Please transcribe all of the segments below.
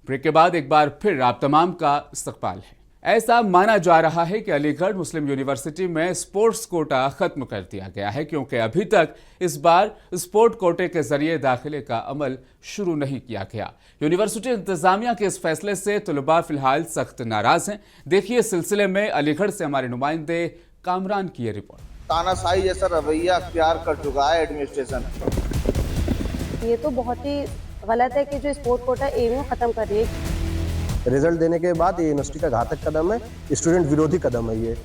Break के बाद एक बार फिर आप तमाम का इस्तकबाल है। ऐसा माना जा रहा है कि अलीगढ़ मुस्लिम यूनिवर्सिटी में स्पोर्ट्स कोटा खत्म कर दिया गया है, क्योंकि अभी तक इस बार स्पोर्ट कोटे के जरिए दाखिले का अमल शुरू नहीं किया गया। यूनिवर्सिटी इंतजामिया के इस फैसले से तलबा फिलहाल सख्त नाराज हैं। देखिए इस सिलसिले में अलीगढ़ से हमारे नुमाइंदे कामरान की ये रिपोर्ट। तानाशाही जैसा रवैया अख्तियार कर चुका है एडमिनिस्ट्रेशन। ये तो बहुत ही गलत है कि जो स्पोर्ट कोटा एमयू खत्म कर रही है। रिजल्ट देने के बाद ये यूनिवर्सिटी का घातक कदम है, स्टूडेंट विरोधी कदम है ये।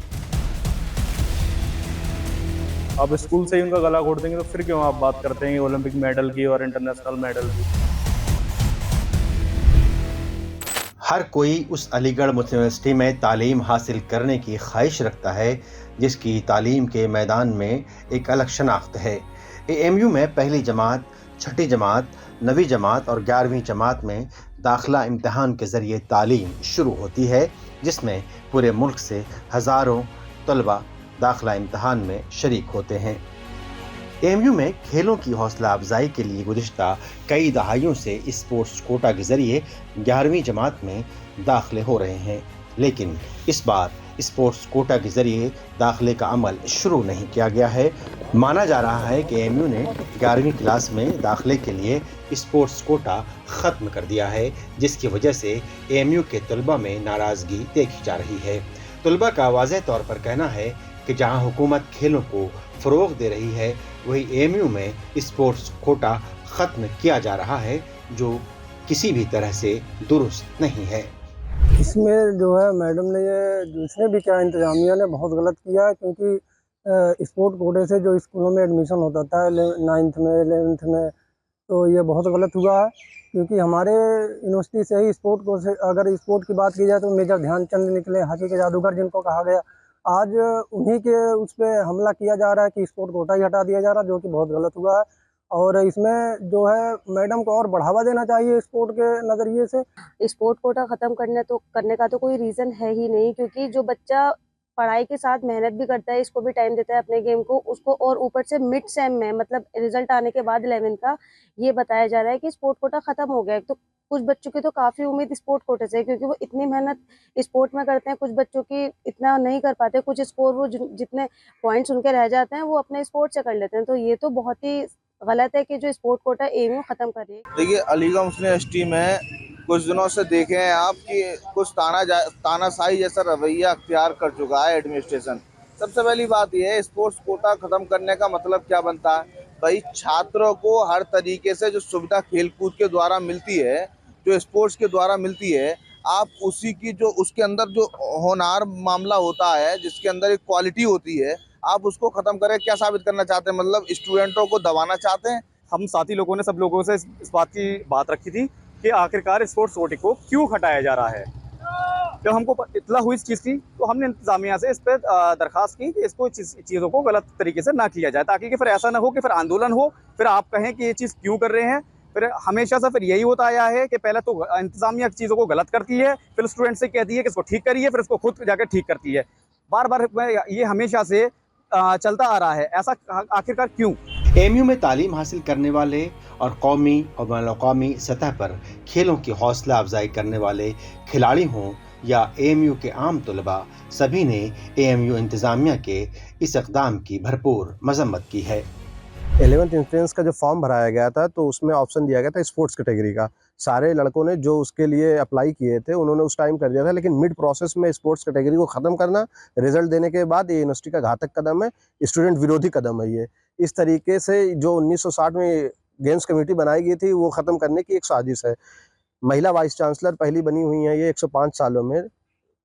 अब स्कूल से ही उनका गला घोट देंगे तो फिर क्यों आप बात करते हैं ओलंपिक मेडल की और इंटरनेशनल मेडल की। हर कोई उस अलीगढ़ मुस्लिम यूनिवर्सिटी में तालीम हासिल करने की ख्वाहिश रखता है जिसकी तालीम के मैदान में एक अलग शनाख्त है। एएमयू में पहली जमात, छठी जमात, 9वीं जमात और 11वीं जमात में दाखिला इम्तिहान के ज़रिए तालीम शुरू होती है, जिसमें पूरे मुल्क से हज़ारों तलबा दाखिला इम्तिहान में शरीक होते हैं। एएमयू में खेलों की हौसला अफजाई के लिए गुज़िश्ता कई दहाइयों से स्पोर्ट्स कोटा के ज़रिए 11वीं जमात में दाखिले हो रहे हैं, लेकिन इस बार स्पोर्ट्स कोटा के ज़रिए दाखिले का अमल शुरू नहीं किया गया है। माना जा रहा है कि एएमयू ने 11वीं क्लास में दाखिले के लिए स्पोर्ट्स कोटा ख़त्म कर दिया है, जिसकी वजह से एएमयू के तलबा में नाराज़गी देखी जा रही है। तलबा का वाज़ेह तौर पर कहना है कि जहां हुकूमत खेलों को फ़रोग़ दे रही है, वही एएमयू में स्पोर्ट्स कोटा ख़त्म किया जा रहा है, जो किसी भी तरह से दुरुस्त नहीं है। इसमें जो है मैडम ने ये जिसने भी किया, इंतज़ामिया ने बहुत गलत किया है, क्योंकि स्पोर्ट कोटे से जो स्कूलों में एडमिशन होता था 9th में 11th में, तो ये बहुत गलत हुआ है। क्योंकि हमारे यूनिवर्सिटी से ही स्पोर्ट को से अगर स्पोर्ट की बात की जाए तो मेजर ध्यानचंद निकले, हॉकी के जादूगर जिनको कहा गया। आज उन्हीं के उस पर हमला किया जा रहा है कि स्पोर्ट कोटा ही हटा दिया जा रहा है, जो कि बहुत गलत हुआ है। और इसमें जो है मैडम को और बढ़ावा देना चाहिए स्पोर्ट के नज़रिए से। स्पोर्ट कोटा खत्म करने का तो कोई रीजन है ही नहीं, क्योंकि जो बच्चा पढ़ाई के साथ मेहनत भी करता है, इसको भी टाइम देता है अपने गेम को, उसको और ऊपर से मिड सेम में मतलब रिजल्ट आने के बाद 11 का ये बताया जा रहा है कि स्पोर्ट कोटा खत्म हो गया है। तो कुछ बच्चों की तो काफी उम्मीद स्पोर्ट कोटे से है, क्योंकि वो इतनी मेहनत स्पोर्ट में करते हैं। कुछ बच्चों की इतना नहीं कर पाते, कुछ स्कोर वो जितने पॉइंट्स उनके रह जाते हैं वो अपने स्पोर्ट से कर लेते हैं। तो ये तो बहुत ही गलत है कि जो स्पोर्ट कोटा एमयू खत्म कर रही है। देखिए अलीगढ़ मुस्लिम यूनिवर्सिटी में कुछ दिनों से देखे हैं आप कि कुछ तानाशाही जैसा रवैया अख्तियार कर चुका है एडमिनिस्ट्रेशन। सबसे पहली बात यह है, स्पोर्ट्स कोटा खत्म करने का मतलब क्या बनता है भाई? छात्रों को हर तरीके से जो सुविधा खेलकूद के द्वारा मिलती है, जो स्पोर्ट्स के द्वारा मिलती है, आप उसी की जो उसके अंदर जो होनहार मामला होता है, जिसके अंदर एक क्वालिटी होती है, आप उसको खत्म करें। क्या साबित करना चाहते हैं? मतलब स्टूडेंटों को दबाना चाहते हैं? हम साथी लोगों ने सब लोगों से इस बात की बात रखी थी कि आखिरकार स्पोर्ट्स कोटे को क्यों हटाया जा रहा है। जब हमको इत्तला हुई इस चीज़ की तो हमने इंतजामिया से इस पर दरख्वास्त की कि इसको चीज़ों को गलत तरीके से ना किया जाए, ताकि कि फिर ऐसा ना हो कि फिर आंदोलन हो, फिर आप कहें कि ये चीज़ क्यों कर रहे हैं। फिर हमेशा से फिर यही होता आया है कि पहले तो इंतजामिया चीज़ों को गलत करती है, फिर स्टूडेंट से कहती है कि इसको ठीक करिए, फिर इसको खुद जाकर ठीक करती है। बार बार ये हमेशा से चलता आ रहा है। ऐसा आखिरकार क्यों? एएमयू में तालीम हासिल करने वाले और कौमी और बैनुल-अक़वामी सतह पर खेलों की हौसला अफजाई करने वाले खिलाड़ी हों या एएमयू के आम तलबा, सभी ने एएमयू इंतज़ामिया के इस इक़दाम की भरपूर मज़म्मत की है। 11th इंट्रेंस का जो फॉर्म भराया गया था तो उसमें ऑप्शन दिया गया था स्पोर्ट्स कैटेगरी का। सारे लड़कों ने जो उसके लिए अप्लाई किए थे उन्होंने उस टाइम कर दिया था, लेकिन मिड प्रोसेस में स्पोर्ट्स कैटेगरी को ख़त्म करना, रिजल्ट देने के बाद ये यूनिवर्सिटी का घातक कदम है, स्टूडेंट विरोधी कदम है ये। इस तरीके से जो 1960 में गेम्स कमेटी बनाई गई थी वो ख़त्म करने की एक साजिश है। महिला वाइस चांसलर पहली बनी हुई हैं ये 105 सालों में।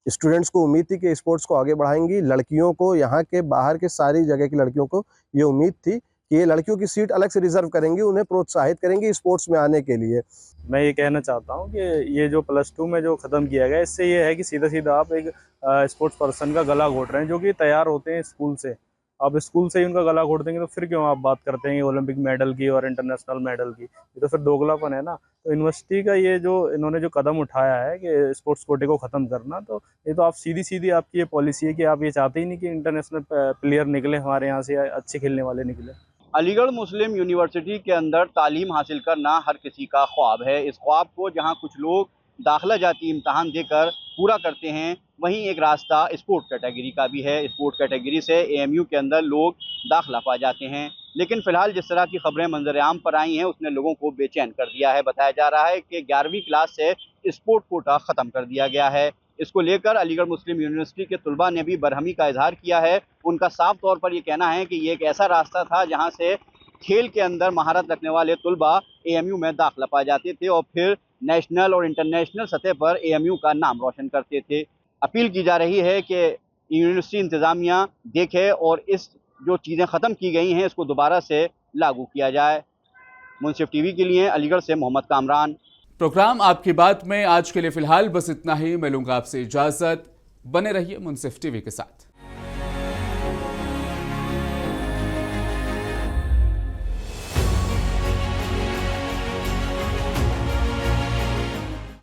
स्टूडेंट्स को उम्मीद थी कि स्पोर्ट्स को आगे बढ़ाएंगी। लड़कियों को, यहाँ के बाहर के सारी जगह की लड़कियों को ये उम्मीद थी कि ये लड़कियों की सीट अलग से रिजर्व करेंगी, उन्हें प्रोत्साहित करेंगी स्पोर्ट्स में आने के लिए। मैं ये कहना चाहता हूँ कि ये जो +2 में जो ख़त्म किया गया, इससे ये है कि सीधा सीधा आप एक स्पोर्ट्स पर्सन का गला घोट रहे हैं, जो कि तैयार होते हैं स्कूल से। आप स्कूल से ही उनका गला घोट देंगे तो फिर क्यों आप बात करते हैं ओलंपिक मेडल की और इंटरनेशनल मेडल की। ये तो फिर दोगलापन है ना। तो यूनिवर्सिटी का ये जो इन्होंने जो कदम उठाया है कि स्पोर्ट्स कोटे को ख़त्म करना, तो ये तो आप सीधी सीधी आपकी ये पॉलिसी है कि आप ये चाहते ही नहीं कि इंटरनेशनल प्लेयर निकले हमारे यहाँ से, अच्छे खेलने वाले निकले। अलीगढ़ मुस्लिम यूनिवर्सिटी के अंदर तालीम हासिल करना हर किसी का ख्वाब है। इस ख्वाब को जहां कुछ लोग दाखिला जाती इम्तहान देकर पूरा करते हैं, वहीं एक रास्ता स्पोर्ट कैटेगरी का भी है। स्पोर्ट कैटेगरी से एएमयू के अंदर लोग दाखिला पा जाते हैं। लेकिन फिलहाल जिस तरह की खबरें मंजर आम पर आई हैं उसने लोगों को बेचैन कर दिया है। बताया जा रहा है कि 11वीं क्लास से स्पोर्ट कोटा ख़त्म कर दिया गया है। इसको लेकर अलीगढ़ मुस्लिम यूनिवर्सिटी के तुलबा ने भी बरहमी का इजहार किया है। उनका साफ तौर पर यह कहना है कि ये एक ऐसा रास्ता था जहां से खेल के अंदर महारत रखने वाले तुलबा एएमयू में दाखिला पा जाते थे और फिर नेशनल और इंटरनेशनल सतह पर एएमयू का नाम रोशन करते थे। अपील की जा रही है कि यूनिवर्सिटी इंतज़ामिया देखे और इस जो चीज़ें ख़त्म की गई हैं इसको दोबारा से लागू किया जाए। मुंसिफ टीवी के लिए अलीगढ़ से मोहम्मद कामरान। प्रोग्राम आपकी बात में आज के लिए फिलहाल बस इतना ही। मिलूंगा आपसे इजाजत। बने रहिए मुंसिफ टीवी के साथ।